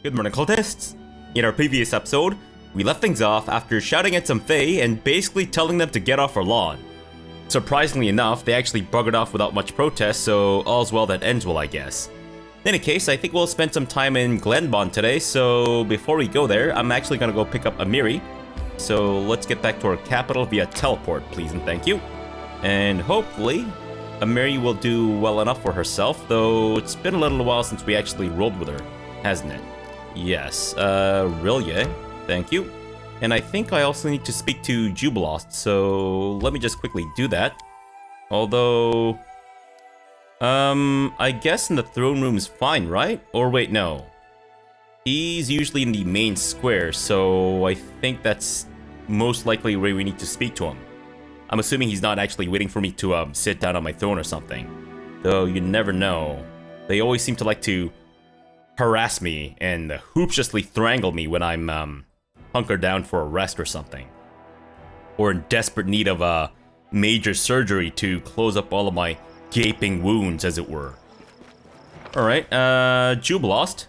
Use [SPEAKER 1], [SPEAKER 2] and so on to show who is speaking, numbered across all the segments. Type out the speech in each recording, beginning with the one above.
[SPEAKER 1] Good morning, cultists! In our previous episode, we left things off after shouting at some Fae and basically telling them to get off our lawn. Surprisingly enough, they actually buggered off without much protest, so all's well that ends well, I guess. In any case, I think we'll spend some time in Glenbond today, so before we go there, I'm actually gonna go pick up Amiri. So let's get back to our capital via teleport, please and thank you. And hopefully, Amiri will do well enough for herself, though it's been a little while since we actually rolled with her, hasn't it? Yes, Rilye, thank you. And I think I also need to speak to Jubilost, so let me just quickly do that. Although, I guess in the throne room is fine, right? Or wait, no. He's usually in the main square, so I think that's most likely where we need to speak to him. I'm assuming he's not actually waiting for me to sit down on my throne or something. Though you never know. They always seem to like to harass me and hoopsiously strangle me when I'm hunkered down for a rest or something. Or in desperate need of a major surgery to close up all of my gaping wounds, as it were. Alright, Jubilost.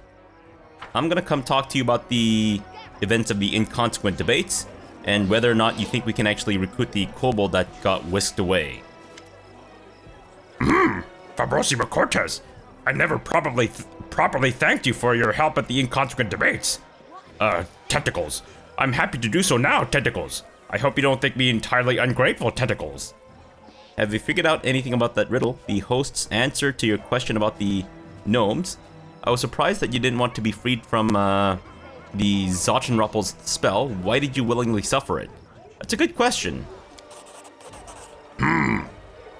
[SPEAKER 1] I'm gonna come talk to you about the events of the inconsequent debates and whether or not you think we can actually recruit the kobold that got whisked away.
[SPEAKER 2] Fabrosi Cortez, I never properly thanked you for your help at the inconsequent debates. Tentacles. I'm happy to do so now, Tentacles. I hope you don't think me entirely ungrateful, Tentacles.
[SPEAKER 1] Have you figured out anything about that riddle? The host's answer to your question about the gnomes? I was surprised that you didn't want to be freed from the Zochenruppel's spell. Why did you willingly suffer it? That's a good question.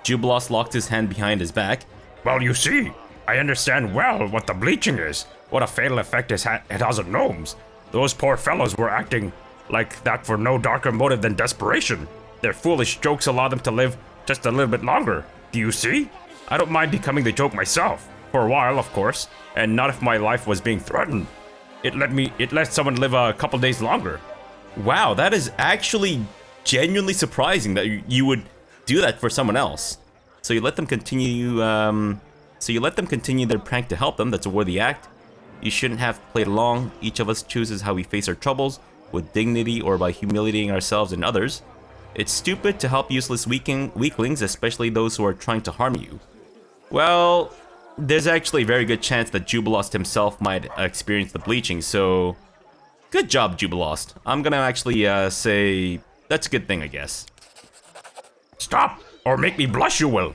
[SPEAKER 1] Jubilost locked his hand behind his back.
[SPEAKER 2] Well, you see, I understand well what the bleaching is, what a fatal effect it has on gnomes. Those poor fellows were acting like that for no darker motive than desperation. Their foolish jokes allow them to live just a little bit longer. Do you see? I don't mind becoming the joke myself. For a while, of course, and not if my life was being threatened. It let someone live a couple days longer.
[SPEAKER 1] Wow, that is actually genuinely surprising that you would do that for someone else. So you let them continue, their prank to help them. That's a worthy act. You shouldn't have played along. Each of us chooses how we face our troubles, with dignity or by humiliating ourselves and others. It's stupid to help useless weaklings, especially those who are trying to harm you. Well, there's actually a very good chance that Jubilost himself might experience the bleaching, so good job, Jubilost. I'm gonna actually say that's a good thing, I guess.
[SPEAKER 2] Stop, or make me blush, you will.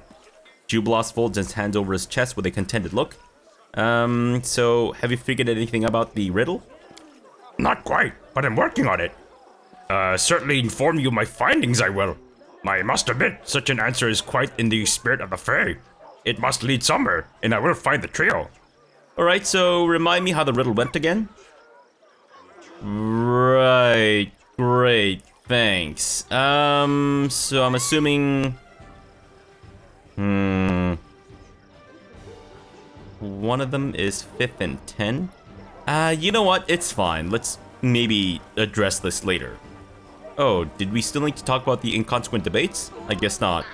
[SPEAKER 1] Jubilost folds his hands over his chest with a contented look. So have you figured anything about the riddle?
[SPEAKER 2] Not quite, but I'm working on it. Certainly inform you of my findings, I will. I must admit, such an answer is quite in the spirit of the Fae. It must lead somewhere, and I will find the trio.
[SPEAKER 1] Alright, so remind me how the riddle went again? Right, great, thanks. So I'm assuming... one of them is 5th and 10? You know what, it's fine. Let's maybe address this later. Oh, did we still need to talk about the inconsequent debates? I guess not.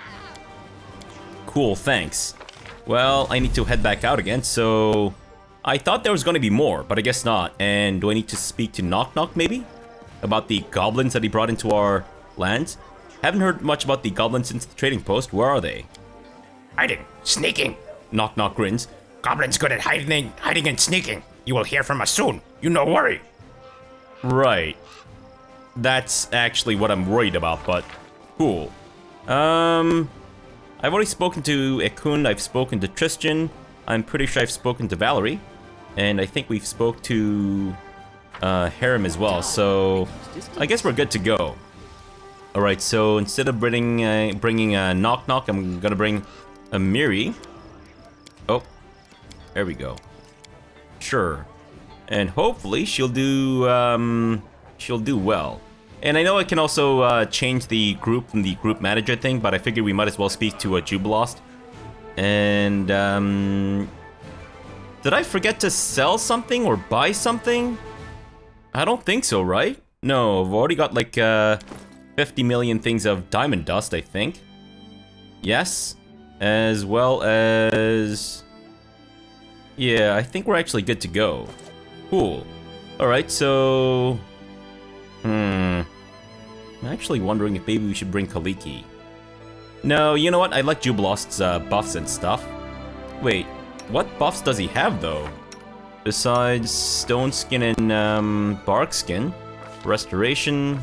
[SPEAKER 1] Cool, thanks. Well, I need to head back out again, so... I thought there was gonna be more, but I guess not. And do I need to speak to Knock Knock, maybe? About the goblins that he brought into our lands? Haven't heard much about the goblins since the trading post. Where are they?
[SPEAKER 2] Hiding, sneaking.
[SPEAKER 1] Knock Knock grins.
[SPEAKER 2] Goblins good at hiding and sneaking. You will hear from us soon. You no worry.
[SPEAKER 1] Right. That's actually what I'm worried about, but cool. I've already spoken to Ekun, I've spoken to Tristan, I'm pretty sure I've spoken to Valerie, and I think we've spoke to Harem as well, so I guess we're good to go. Alright, so instead of bringing Knock Knock, I'm gonna bring Amiri. Oh, there we go. Sure. And hopefully she'll do well. And I know I can also change the group from the group manager thing, but I figured we might as well speak to Jubilost. And did I forget to sell something or buy something? I don't think so, right? No, I've already got like 50 million things of diamond dust, I think. Yes? As well as... Yeah, I think we're actually good to go. Cool. Alright, so... I'm actually wondering if maybe we should bring Kaliki. No, you know what? I like Jubilost's buffs and stuff. Wait, what buffs does he have, though? Besides Stone Skin and Bark Skin? Restoration...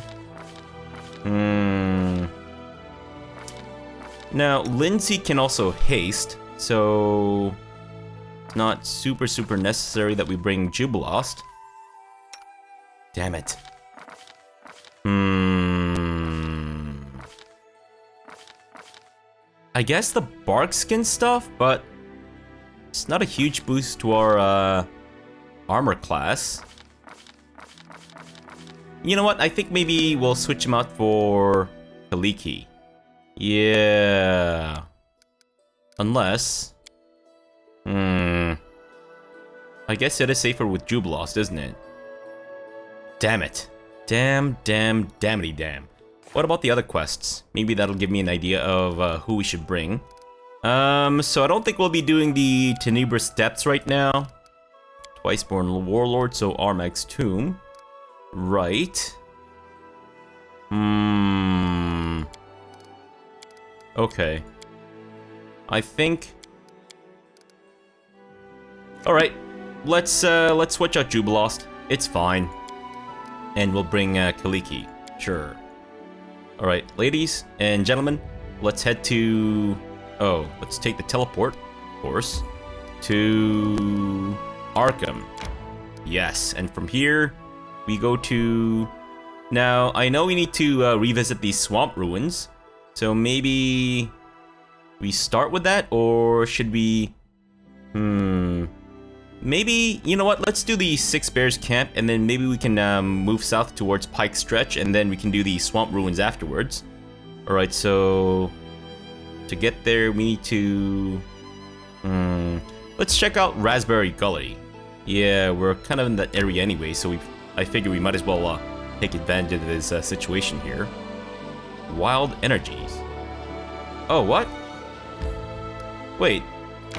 [SPEAKER 1] Now, Lindsay can also haste, so... Not super necessary that we bring Jubilost. Damn it. I guess the bark skin stuff, but it's not a huge boost to our armor class. You know what? I think maybe we'll switch him out for Kaliki. Yeah. Unless... I guess it is safer with Jubilost, isn't it? Damn it. Damn. What about the other quests? Maybe that'll give me an idea of who we should bring. So I don't think we'll be doing the Tenebrous Depths right now. Twiceborn Warlord, so Armag's Tomb. Right. Okay. I think... Alright, let's switch out Jubilost. It's fine. And we'll bring Kaliki. Sure. Alright, ladies and gentlemen, let's head to... Oh, let's take the teleport, of course, to Arkham. Yes, and from here, we go to... Now, I know we need to revisit these swamp ruins, so maybe we start with that, or should we... Maybe, you know what, let's do the Six Bears camp, and then maybe we can move south towards Pike Stretch, and then we can do the swamp ruins afterwards. Alright, so... To get there, we need to... Let's check out Raspberry Gully. Yeah, we're kind of in that area anyway, so I figure we might as well take advantage of this situation here. Wild Energies. Oh, what? Wait,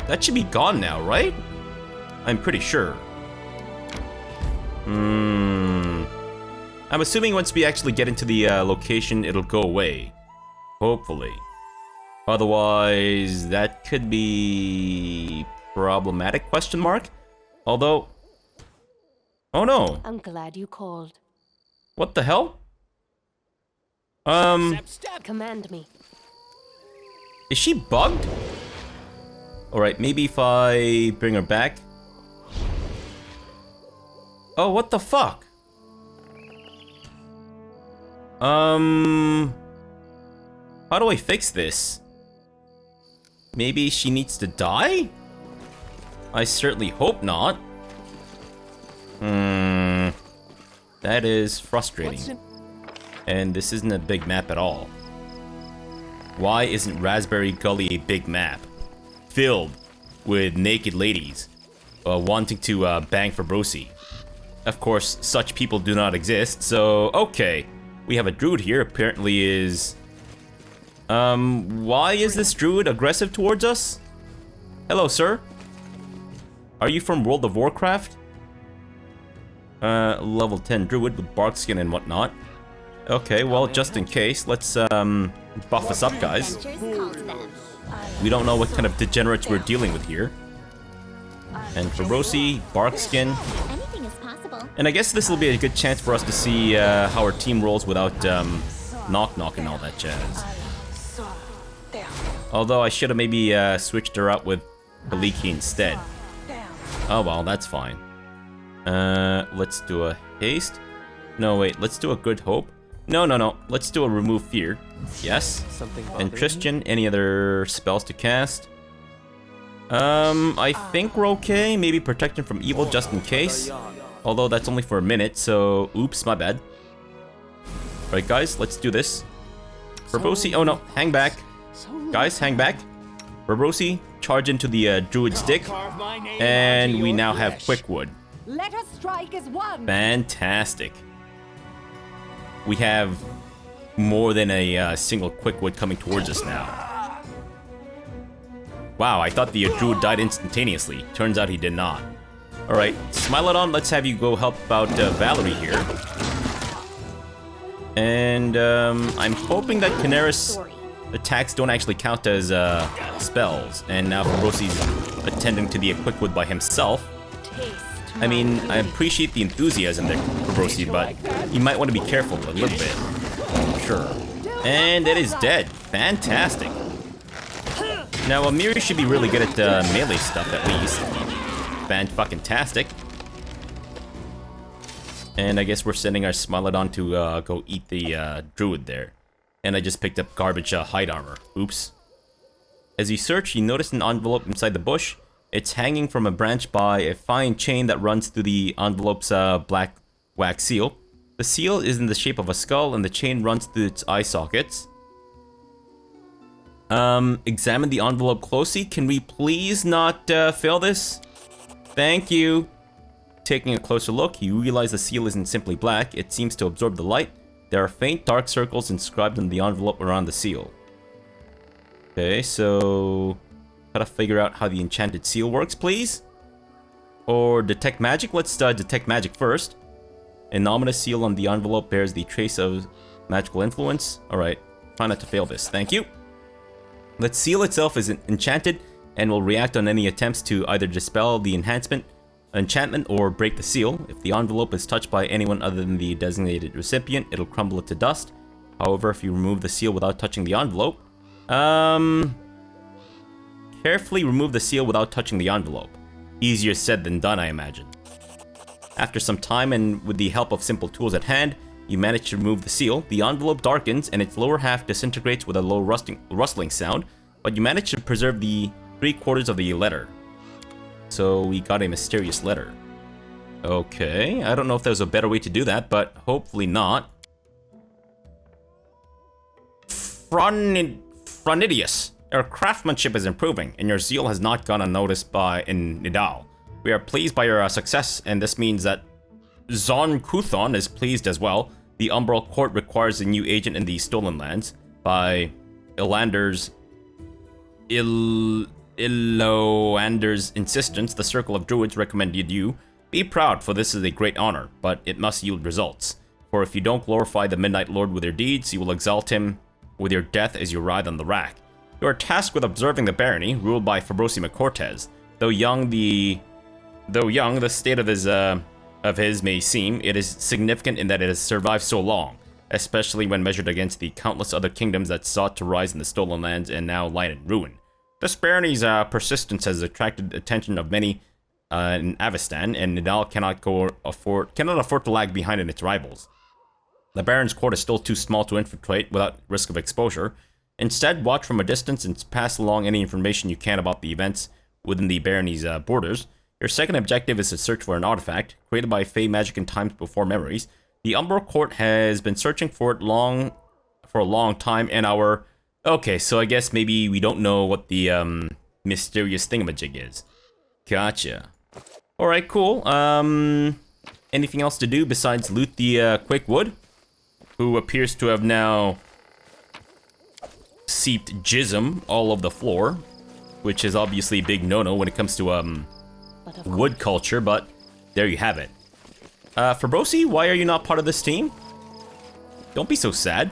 [SPEAKER 1] that should be gone now, right? I'm pretty sure. I'm assuming once we actually get into the location, it'll go away. Hopefully. Otherwise, that could be problematic, question mark? Although... Oh no.
[SPEAKER 3] I'm glad you called.
[SPEAKER 1] What the hell?
[SPEAKER 3] Command me.
[SPEAKER 1] Is she bugged? Alright, maybe if I bring her back. Oh, what the fuck? How do I fix this? Maybe she needs to die? I certainly hope not. That is frustrating. And this isn't a big map at all. Why isn't Raspberry Gully a big map? Filled with naked ladies wanting to bang Fabrosi. Of course, such people do not exist, so okay. We have a druid here, apparently is... why is this druid aggressive towards us? Hello, sir. Are you from World of Warcraft? Level 10 druid with bark skin and whatnot. Okay, well, just in case, let's buff us up, guys. We don't know what kind of degenerates we're dealing with here. And Fabrosi, bark skin. And I guess this will be a good chance for us to see how our team rolls without knock and all that jazz. Although I should have maybe switched her out with Kaliki instead. Oh well, that's fine. Let's do a haste. No, wait, let's do a good hope. No. Let's do a remove fear. Yes. And Christian, any other spells to cast? I think we're okay. Maybe protection from evil just in case. Although that's only for a minute, so oops, my bad. Alright guys, let's do this. Fabrosi, oh no, hang back. Guys, hang back. Fabrosi, charge into the druid stick. And we now have Quickwood.
[SPEAKER 3] Let us strike as one.
[SPEAKER 1] Fantastic. We have more than a single Quickwood coming towards us now. Wow, I thought the druid died instantaneously. Turns out he did not. Alright, Smilodon, let's have you go help out Valerie here. And I'm hoping that Canaris attacks don't actually count as spells. And now Fabrosi's attending to the Equick Wood by himself. I mean, I appreciate the enthusiasm there, Fabrosi, but you might want to be careful a little bit. Sure. And it is dead. Fantastic. Now, Amiri should be really good at melee stuff, at least. Fan-fucking-tastic. And I guess we're sending our Smilodon to go eat the druid there. And I just picked up garbage hide armor. Oops. As you search, you notice an envelope inside the bush. It's hanging from a branch by a fine chain that runs through the envelope's black wax seal. The seal is in the shape of a skull and the chain runs through its eye sockets. Examine the envelope closely. Can we please not fail this? Thank you. Taking a closer look, you realize the seal isn't simply black. It seems to absorb the light. There are faint dark circles inscribed on the envelope around the seal. Okay, so gotta figure out how the enchanted seal works, please. Or detect magic. Let's detect magic first. An ominous seal on the envelope bears the trace of magical influence. Alright, try not to fail this. Thank you. The seal itself is enchanted and will react on any attempts to either dispel the enchantment or break the seal. If the envelope is touched by anyone other than the designated recipient, it'll crumble it to dust. However, if you remove the seal without touching the envelope, carefully remove the seal without touching the envelope. Easier said than done, I imagine. After some time and with the help of simple tools at hand, you manage to remove the seal. The envelope darkens and its lower half disintegrates with a low rustling sound, but you manage to preserve the 3/4 of the letter. So we got a mysterious letter. Okay, I don't know if there's a better way to do that, but hopefully not. Fronidius, your craftsmanship is improving, and your zeal has not gone unnoticed in Nidal. We are pleased by your success, and this means that Zon Kuthon is pleased as well. The Umbral Court requires a new agent in the Stolen Lands. By Iloander's insistence, the Circle of Druids recommended you. Be proud, for this is a great honor, but it must yield results. For if you don't glorify the Midnight Lord with your deeds, you will exalt him with your death as you ride on the rack. You are tasked with observing the barony, ruled by Fabrosi McCortez. Though young, the state of his may seem, it is significant in that it has survived so long, especially when measured against the countless other kingdoms that sought to rise in the Stolen Lands and now lie in ruin. This barony's persistence has attracted attention of many in Avestan, and Nidal cannot afford to lag behind in its rivals. The Baron's court is still too small to infiltrate without risk of exposure. Instead, watch from a distance and pass along any information you can about the events within the barony's borders. Your second objective is to search for an artifact created by Fey magic in times before memories. The Umbral Court has been searching for it for a long time, and our... Okay, so I guess maybe we don't know what the mysterious thingamajig is. Gotcha. Alright, cool. Anything else to do besides loot the Quick Wood? Who appears to have now seeped jism all over the floor, which is obviously a big no-no when it comes to wood culture, but there you have it. Fabrosi, why are you not part of this team? Don't be so sad.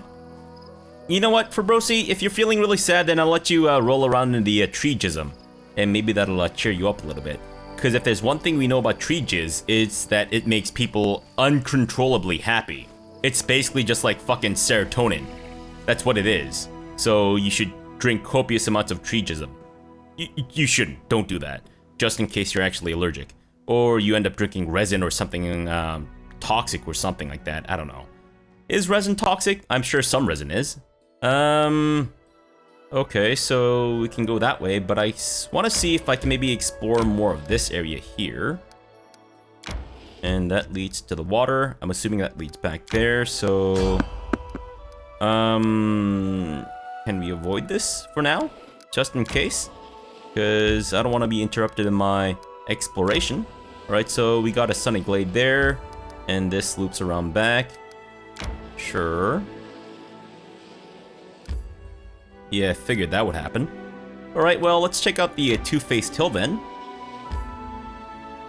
[SPEAKER 1] You know what, Fabrosi, if you're feeling really sad, then I'll let you roll around in the tree jism, and maybe that'll cheer you up a little bit. Because if there's one thing we know about tree jizz, it's that it makes people uncontrollably happy. It's basically just like fucking serotonin. That's what it is. So you should drink copious amounts of tree jism. You shouldn't. Don't do that. Just in case you're actually allergic. Or you end up drinking resin or something toxic or something like that. I don't know. Is resin toxic? I'm sure some resin is. Okay, so we can go that way, but I want to see if I can maybe explore more of this area here. And that leads to the water. I'm assuming that leads back there, so... can we avoid this for now? Just in case? Because I don't want to be interrupted in my exploration. Alright, so we got a sunny glade there, and this loops around back. Sure. Yeah, I figured that would happen. Alright, well, let's check out the two-faced hill then.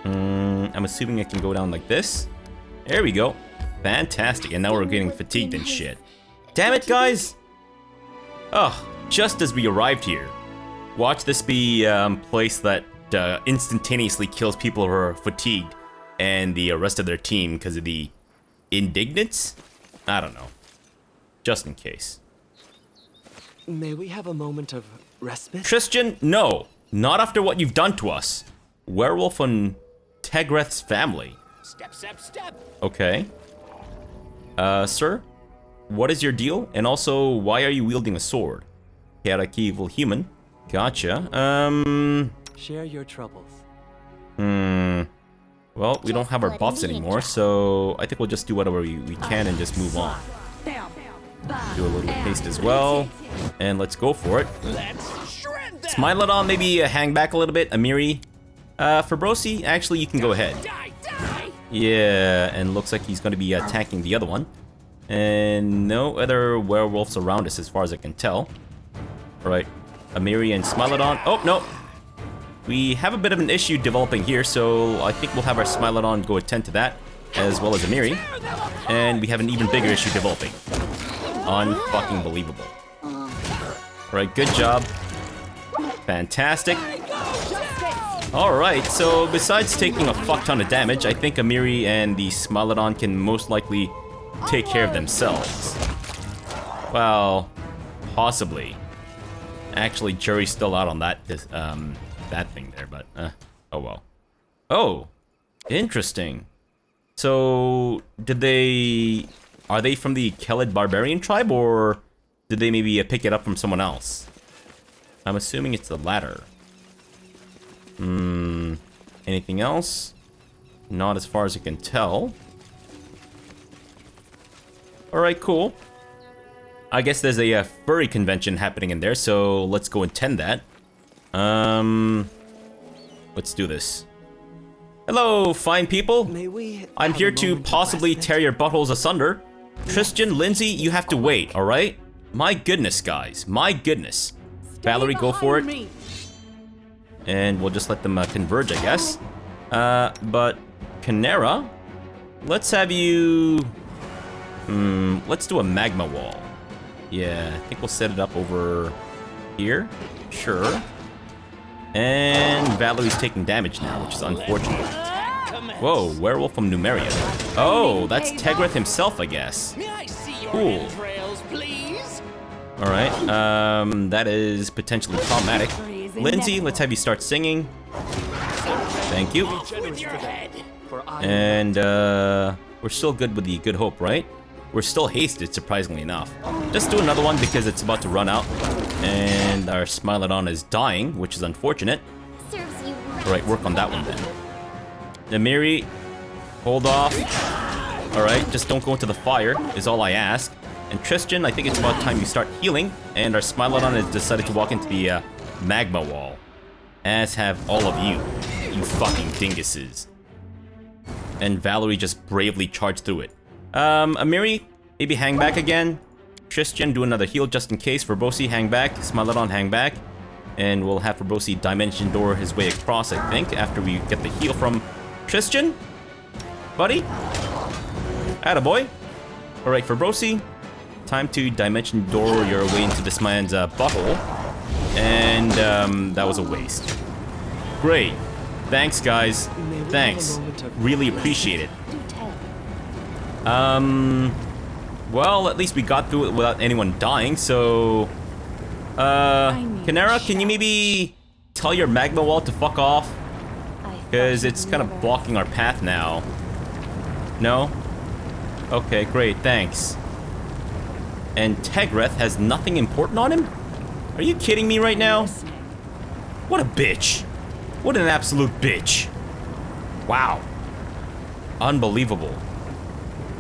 [SPEAKER 1] I'm assuming I can go down like this. There we go. Fantastic, and now we're getting fatigued and shit. Damn it, guys! Ugh, just as we arrived here. Watch this be a place that instantaneously kills people who are fatigued and the rest of their team because of the indignants? I don't know. Just in case.
[SPEAKER 4] May we have a moment of respite?
[SPEAKER 1] Christian, no. Not after what you've done to us. Werewolf on Tegreth's family.
[SPEAKER 4] Step, step, step!
[SPEAKER 1] Okay. Sir? What is your deal? And also, why are you wielding a sword? Chaotic evil human. Gotcha.
[SPEAKER 4] Share your troubles.
[SPEAKER 1] Well, we don't have our buffs anymore, so I think we'll just do whatever we can and just move on. Do a little haste as well. And let's go for it. Smilodon, maybe hang back a little bit. Amiri. Fabrosi, actually, you can go ahead. Yeah, and looks like he's going to be attacking the other one. And no other werewolves around us as far as I can tell. Alright, Amiri and Smilodon. Oh, no. We have a bit of an issue developing here, so I think we'll have our Smilodon go attend to that, as well as Amiri. And we have an even bigger issue developing. Unfucking believable. Alright, good job. Fantastic. Alright, so besides taking a fuck ton of damage, I think Amiri and the Smilodon can most likely take care of themselves. Well, possibly. Actually, jury's still out on that that thing there, but oh well. Oh, interesting. So, are they from the Kelid barbarian tribe, or did they maybe pick it up from someone else? I'm assuming it's the latter. Anything else? Not as far as I can tell. Alright, cool. I guess there's a furry convention happening in there, so let's go attend that. Let's do this. Hello, fine people. I'm here to possibly tear your buttholes asunder. Christian, Lindsay, you have to wait, alright? My goodness, guys. My goodness. Valerie, go for it. And we'll just let them converge, I guess. But Canera, let's have you... let's do a magma wall. Yeah, I think we'll set it up over here. Sure. And Valerie's taking damage now, which is unfortunate. Whoa, werewolf from Numeria. Oh, that's Tegreth himself, I guess. Cool. Alright, that is potentially problematic. Lindsay, let's have you start singing. Thank you. And, we're still good with the Good Hope, right? We're still hasted, surprisingly enough. Just do another one because it's about to run out. And our Smilodon is dying, which is unfortunate. Alright, work on that one then. Namiri, hold off. Alright, just don't go into the fire, is all I ask. And Tristan, I think it's about time you start healing. And our Smilodon has decided to walk into the magma wall. As have all of you, you fucking dinguses. And Valerie just bravely charged through it. Amiri, maybe hang back again. Tristan, do another heal just in case. Fabrosi, hang back. Smilodon, hang back. And we'll have Fabrosi dimension door his way across, I think, after we get the heal from Tristan. Buddy? Attaboy. Alright, Fabrosi. Time to dimension door your way into this man's butthole. And, that was a waste. Great. Thanks, guys. Thanks. Really appreciate it. Well, at least we got through it without anyone dying, so... Canera, can you maybe tell your magma wall to fuck off? Because it's kind of blocking our path now. No? Okay, great, thanks. And Tegreth has nothing important on him? Are you kidding me right now? What a bitch. What an absolute bitch. Wow. Unbelievable.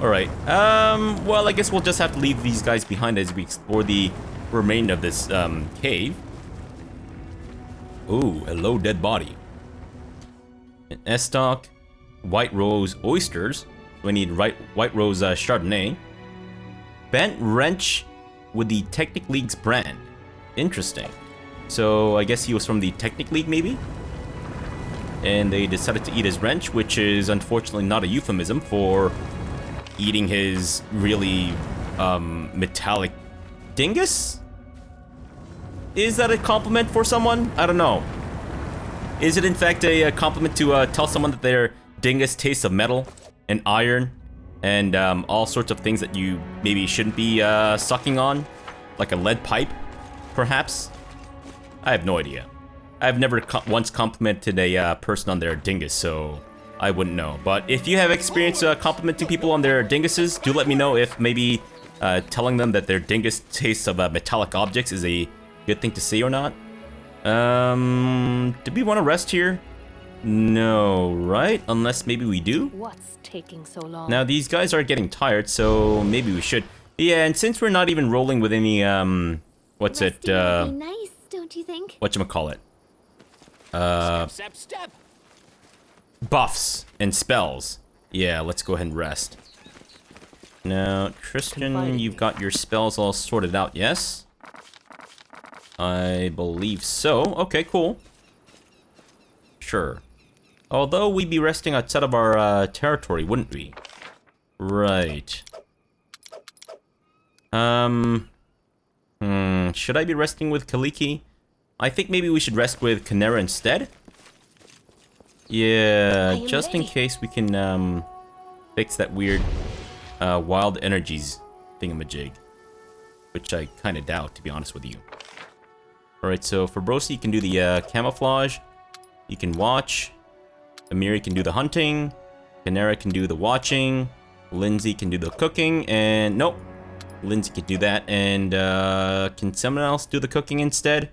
[SPEAKER 1] Alright, well, I guess we'll just have to leave these guys behind as we explore the remainder of this, cave. Ooh, a low dead body. An Estoc, White Rose Oysters. We need White Rose, Chardonnay. Bent Wrench with the Technic League's brand. Interesting. So I guess he was from the Technic League, maybe? And they decided to eat his wrench, which is unfortunately not a euphemism for eating his really metallic dingus? Is that a compliment for someone? I don't know. Is it in fact a compliment to tell someone that their dingus tastes of metal and iron and all sorts of things that you maybe shouldn't be sucking on? Like a lead pipe, perhaps? I have no idea. I've never once complimented a person on their dingus, so I wouldn't know. But if you have experience complimenting people on their dinguses, do let me know if maybe telling them that their dingus tastes of metallic objects is a good thing to say or not. Do we want to rest here? No, right? Unless maybe we do?
[SPEAKER 3] What's taking so long?
[SPEAKER 1] Now, these guys are getting tired, so maybe we should. Yeah, and since we're not even rolling with any, what's it,
[SPEAKER 5] Resting would be nice, don't you think?
[SPEAKER 1] whatchamacallit?
[SPEAKER 4] Step.
[SPEAKER 1] Buffs and spells. Yeah, let's go ahead and rest. Now, Tristan, you've got your spells all sorted out, yes? I believe so. Okay, cool. Sure. Although we'd be resting outside of our territory, wouldn't we? Right. Should I be resting with Kaliki? I think maybe we should rest with Canera instead. Yeah, just in case we can fix that weird wild energies thingamajig. Which I kind of doubt, to be honest with you. Alright, so Fabrosi, you can do the camouflage. You can watch. Amiri can do the hunting. Canera can do the watching. Lindsay can do the cooking. And nope. Lindsay can do that. And can someone else do the cooking instead?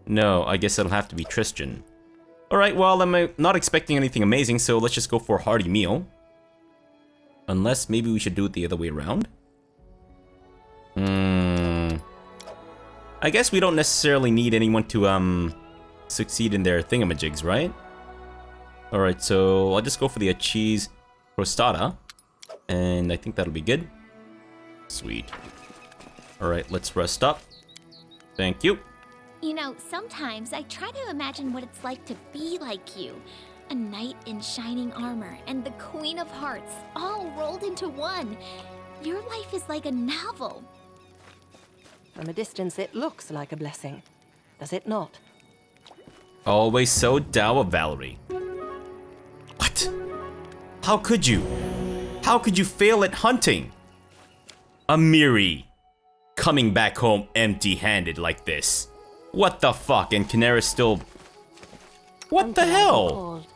[SPEAKER 1] No, I guess it'll have to be Tristan. Alright, well, I'm not expecting anything amazing, so let's just go for a hearty meal. Unless maybe we should do it the other way around. I guess we don't necessarily need anyone to succeed in their thingamajigs, right? Alright, so I'll just go for the cheese crostata. And I think that'll be good. Sweet. Alright, let's rest up. Thank you.
[SPEAKER 5] You know, sometimes I try to imagine what it's like to be like you. A knight in shining armor and the Queen of Hearts, all rolled into one. Your life is like a novel.
[SPEAKER 3] From a distance, it looks like a blessing. Does it not?
[SPEAKER 1] Always so dour, Valerie. What? How could you? How could you fail at hunting? Amiri. Coming back home empty-handed like this. What the fuck? And Canera's still... What the hell?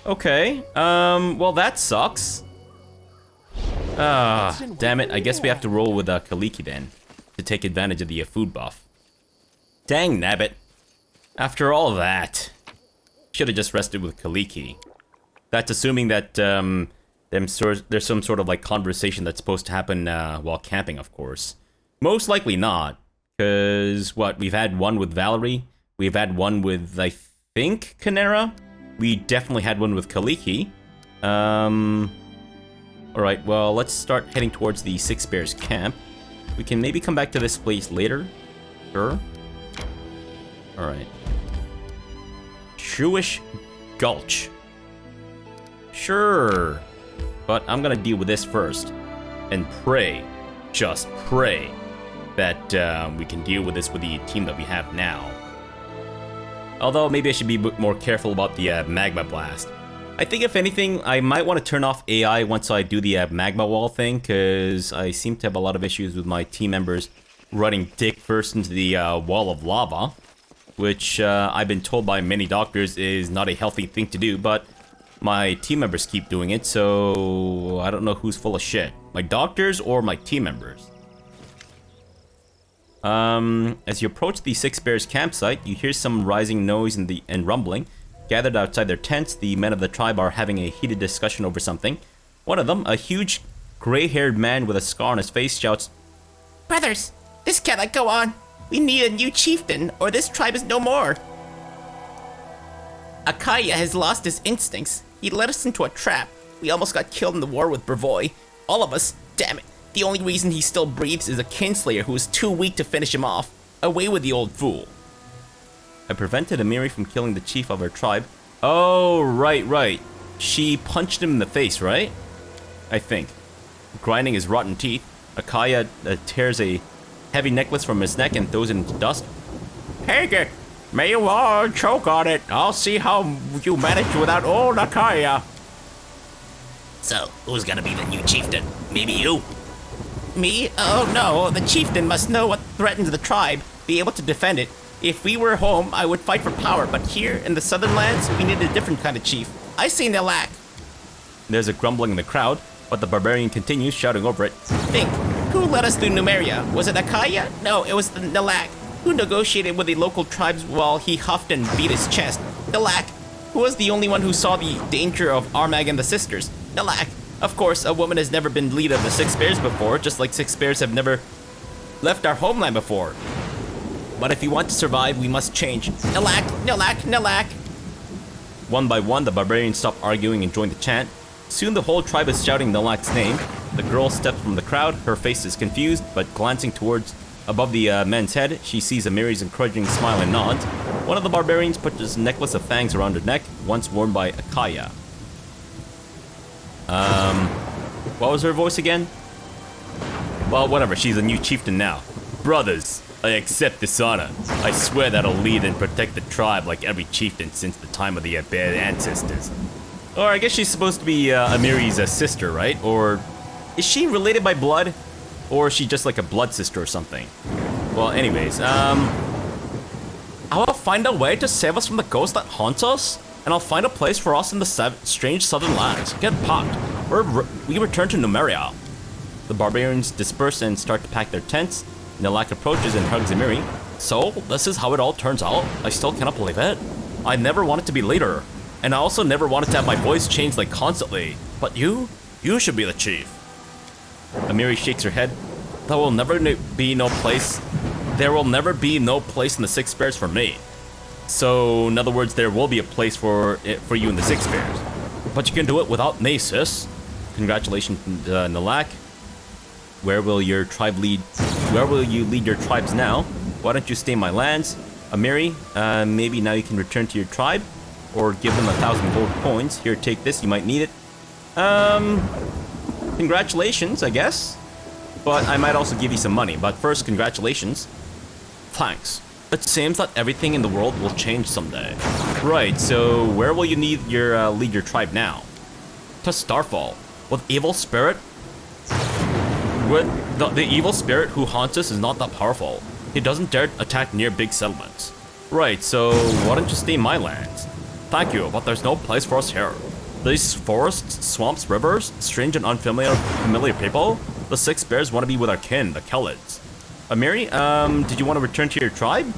[SPEAKER 1] Okay, well that sucks. Damn it, I guess we have to roll with Kaliki then, to take advantage of the food buff. Dang nabbit. After all that, should have just rested with Kaliki. That's assuming that there's some sort of like conversation that's supposed to happen while camping, of course. Most likely not, because what, we've had one with Valerie, we've had one with, I think, Canera. We definitely had one with Kaliki. Alright, well, let's start heading towards the Six Bears camp. We can maybe come back to this place later. Sure. Alright. Shrewish Gulch. Sure. But I'm gonna deal with this first. And pray, just pray, that we can deal with this with the team that we have now. Although, maybe I should be a bit more careful about the magma blast. I think if anything, I might want to turn off AI once I do the magma wall thing, because I seem to have a lot of issues with my team members running dick first into the wall of lava, which I've been told by many doctors is not a healthy thing to do, but my team members keep doing it, so I don't know who's full of shit. My doctors or my team members. As you approach the Six Bears campsite, you hear some rising noise and rumbling. Gathered outside their tents, the men of the tribe are having a heated discussion over something. One of them, a huge, gray-haired man with a scar on his face, shouts,
[SPEAKER 6] "Brothers, this cannot go on. We need a new chieftain, or this tribe is no more. Akaya has lost his instincts. He led us into a trap. We almost got killed in the war with Brevoy. All of us. Damn it. The only reason he still breathes is a kinslayer who is too weak to finish him off. Away with the old fool.
[SPEAKER 1] I prevented Amiri from killing the chief of her tribe. Oh, right. She punched him in the face, right? I think. Grinding his rotten teeth, Akaya tears a heavy necklace from his neck and throws it into dust.
[SPEAKER 2] Take it. May you all choke on it. I'll see how you manage without old Akaya.
[SPEAKER 6] So, who's gonna be the new chieftain? Maybe you? Me? Oh no, the chieftain must know what threatens the tribe, be able to defend it. If we were home, I would fight for power, but here, in the southern lands, we need a different kind of chief. I say Nilak.
[SPEAKER 1] There's a grumbling in the crowd, but the barbarian continues, shouting over it.
[SPEAKER 6] Think, who led us through Numeria? Was it Akaya? No, it was the Nilak, who negotiated with the local tribes while he huffed and beat his chest. Nilak, who was the only one who saw the danger of Armag and the sisters. Nilak, of course, a woman has never been leader of the Six Bears before, just like Six Bears have never left our homeland before. But if you want to survive, we must change. Nilak. One by one, the barbarians stop arguing and join the chant. Soon the whole tribe is shouting Nilak's name. The girl steps from the crowd, her face is confused, but glancing towards above the men's head, she sees Amiri's encouraging smile and nods. One of the barbarians puts his necklace of fangs around her neck, once worn by Akaya. What was her voice again? Well, whatever, she's a new chieftain now. Brothers, I accept this honor. I swear that I'll lead and protect the tribe like every chieftain since the time of the Abed ancestors. Or I guess she's supposed to be Amiri's sister, right? Or is she related by blood? Or is she just like a blood sister or something? Well, anyways, I will find a way to save us from the ghost that haunts us, and I'll find a place for us in the strange southern lands. Get packed. We return to Numeria. The barbarians disperse and start to pack their tents. Nilak approaches and hugs Amiri. So, this is how it all turns out? I still cannot believe it. I never wanted to be leader. And I also never wanted to have my voice changed like constantly. But you should be the chief. Amiri shakes her head. There will never be no place in the Six Bears for me. So, in other words, there will be a place for you in the Six Bears. But you can do it without me, sis. Congratulations, Nilak. Where will you lead your tribes now? Why don't you stay in my lands? Amiri, maybe now you can return to your tribe? Or give them 1,000 gold coins. Here, take this, you might need it. Congratulations, I guess. But I might also give you some money. But first, congratulations. Thanks. It seems that everything in the world will change someday. Right, so where will you lead your tribe now? To Starfall. With evil spirit? With the evil spirit who haunts us is not that powerful. He doesn't dare attack near big settlements. Right, so why don't you stay in my lands? Thank you, but there's no place for us here. These forests, swamps, rivers, strange and unfamiliar people. The Six Bears want to be with our kin, the Khalids. Amiri, did you want to return to your tribe?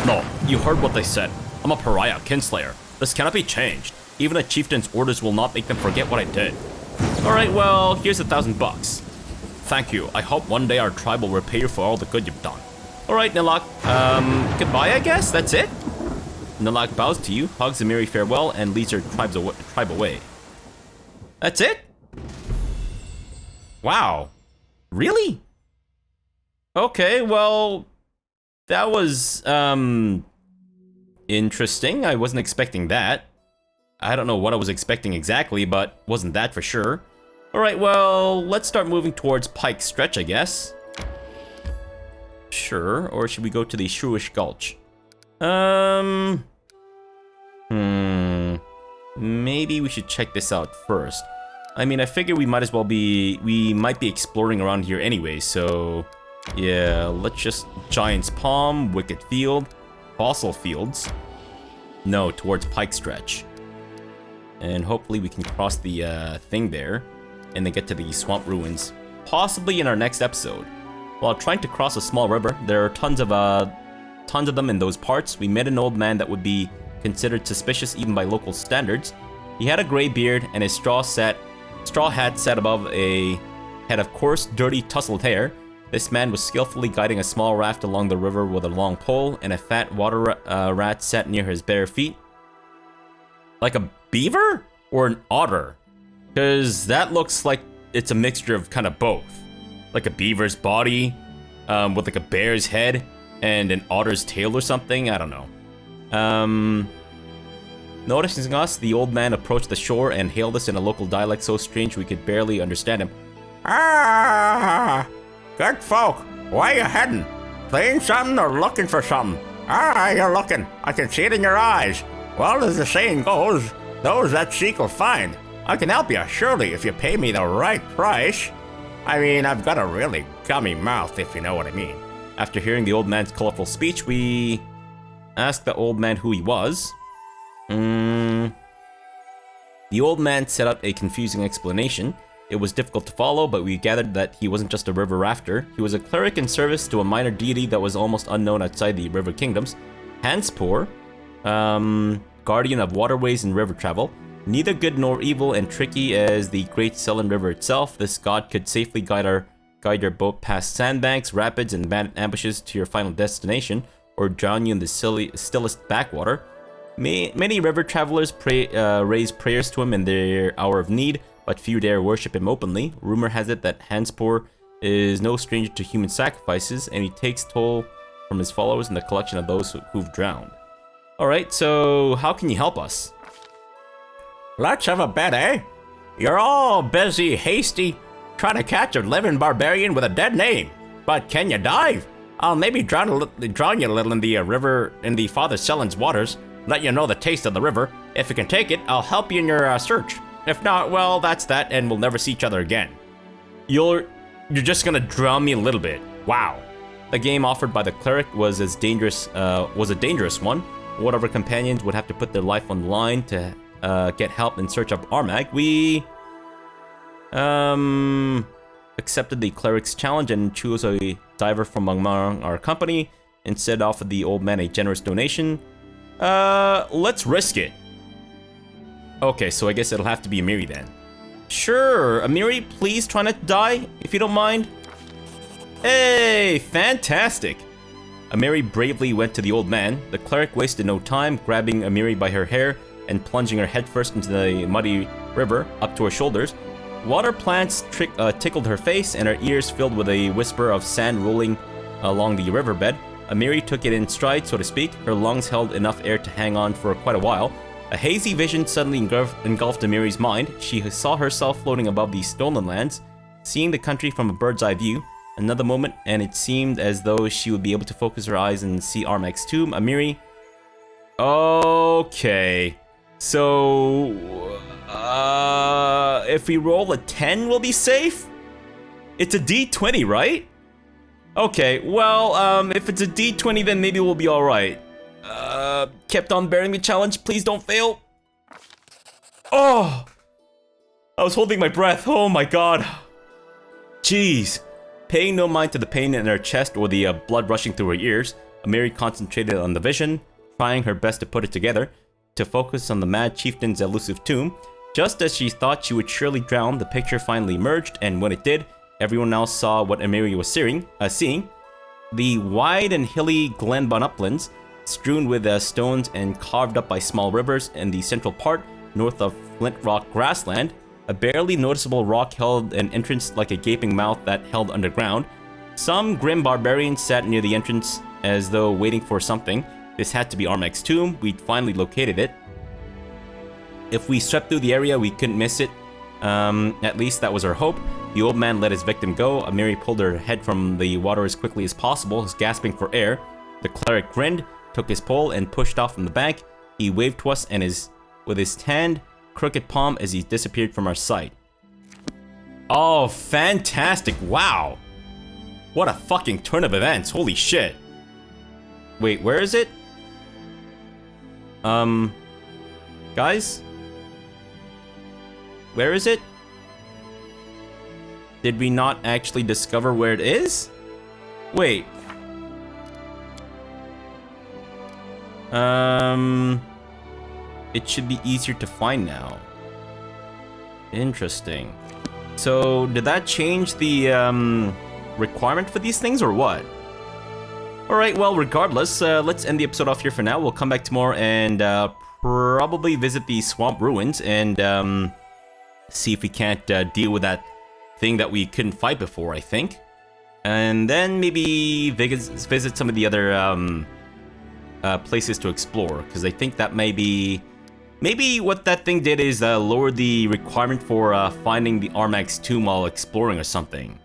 [SPEAKER 6] No, you heard what they said. I'm a pariah, kinslayer. This cannot be changed. Even a chieftain's orders will not make them forget what I did. Alright, well, here's 1,000 bucks. Thank you. I hope one day our tribe will repay you for all the good you've done. Alright, Nilak. Goodbye, I guess? That's it? Nilak bows to you, hugs Amiri farewell, and leads her tribe away. That's it? Wow. Really? Okay, well, that was, interesting. I wasn't expecting that. I don't know what I was expecting exactly, but wasn't that for sure. Alright, well, let's start moving towards Pike Stretch, I guess. Sure, or should we go to the Shrewish Gulch? Maybe we should check this out first. I mean, I figure we might be exploring around here anyway, so... Yeah, let's just... Giant's Palm, Wicked Field, Fossil Fields. No, towards Pike Stretch. And hopefully we can cross the thing there, and then get to the Swamp Ruins, possibly in our next episode. While trying to cross a small river, there are tons of them in those parts. We met an old man that would be considered suspicious even by local standards. He had a gray beard, and his straw hat sat above a head of coarse, dirty, tousled hair. This man was skillfully guiding a small raft along the river with a long pole, and a fat water rat sat near his bare feet. Like a beaver? Or an otter? Because that looks like it's a mixture of kind of both. Like a beaver's body,
[SPEAKER 1] with like a bear's head and an otter's tail or something. I don't know. Noticing us, the old man approached the shore and hailed us in a local dialect so strange we could barely understand him.
[SPEAKER 2] Ah, good folk, where you heading? Playing something or looking for something? Ah, you're looking. I can see it in your eyes. Well, as the saying goes, those that seek will find. I can help you, surely, if you pay me the right price. I mean, I've got a really gummy mouth, if you know what I mean.
[SPEAKER 1] After hearing the old man's colorful speech, we asked the old man who he was. The old man set up a confusing explanation. It was difficult to follow, but we gathered that he wasn't just a river rafter. He was a cleric in service to a minor deity that was almost unknown outside the river kingdoms. Hanspor, guardian of waterways and river travel. Neither good nor evil and tricky as the Great Sullen River itself, this god could safely guide your boat past sandbanks, rapids, and bandit ambushes to your final destination, or drown you in the stillest backwater. Many river travelers raise prayers to him in their hour of need, but few dare worship him openly. Rumor has it that Hanspor is no stranger to human sacrifices, and he takes toll from his followers in the collection of those who've drowned. Alright, so how can you help us?
[SPEAKER 2] Let's have a bet, eh? You're all busy, hasty, trying to catch a living barbarian with a dead name. But can you dive? I'll maybe drown you a little in the river, in the Father Sellen's waters, let you know the taste of the river. If you can take it, I'll help you in your search. If not, well, that's that, and we'll never see each other again.
[SPEAKER 1] You're just gonna drown me a little bit. Wow. The game offered by the cleric was a dangerous one. One of our companions would have to put their life on the line to get help in search of Armag. We accepted the cleric's challenge and chose a diver from among our company. Instead, offered the old man a generous donation. Let's risk it. Okay, so I guess it'll have to be Amiri then. Sure, Amiri, please try not to die, if you don't mind. Hey, fantastic. Amiri bravely went to the old man. The cleric wasted no time, grabbing Amiri by her hair and plunging her headfirst into the muddy river up to her shoulders. Water plants tickled her face, and her ears filled with a whisper of sand rolling along the riverbed. Amiri took it in stride, so to speak. Her lungs held enough air to hang on for quite a while. A hazy vision suddenly engulfed Amiri's mind. She saw herself floating above the stolen lands, seeing the country from a bird's eye view. Another moment, and it seemed as though she would be able to focus her eyes and see Armag's tomb. Amiri. Okay. So, if we roll a 10, we'll be safe? It's a D20, right? Okay, well, if it's a D20, then maybe we'll be alright. Kept on bearing the challenge, please don't fail. Oh! I was holding my breath, oh my god. Jeez. Paying no mind to the pain in her chest or the blood rushing through her ears, Amiri concentrated on the vision, trying her best to put it together, to focus on the mad chieftain's elusive tomb. Just as she thought she would surely drown, the picture finally emerged, and when it did, everyone else saw what Amiri was seeing. The wide and hilly Glenbun uplands, strewn with stones and carved up by small rivers in the central part, north of Flint Rock grassland. A barely noticeable rock held an entrance like a gaping mouth that held underground. Some grim barbarians sat near the entrance as though waiting for something. This had to be Armag's tomb. We'd finally located it. If we swept through the area, we couldn't miss it. At least that was our hope. The old man let his victim go. Amiri pulled her head from the water as quickly as possible, gasping for air. The cleric grinned, took his pole, and pushed off from the bank. He waved to us and with his tanned, crooked palm as he disappeared from our sight. Oh, fantastic. Wow. What a fucking turn of events. Holy shit. Wait, where is it? Guys? Where is it? Did we not actually discover where it is? Wait. It should be easier to find now. Interesting. So, did that change the, requirement for these things, or what? Alright, well, regardless, let's end the episode off here for now. We'll come back tomorrow and, probably visit the swamp ruins and, see if we can't, deal with that thing that we couldn't fight before, I think. And then maybe visit some of the other places to explore, because I think that maybe what that thing did is lower the requirement for finding the Armag's tomb while exploring or something,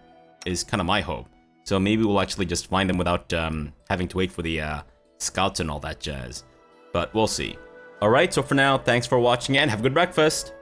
[SPEAKER 1] is kind of my hope. So maybe we'll actually just find them without having to wait for the scouts and all that jazz. But we'll see. Alright, so for now, thanks for watching and have a good breakfast!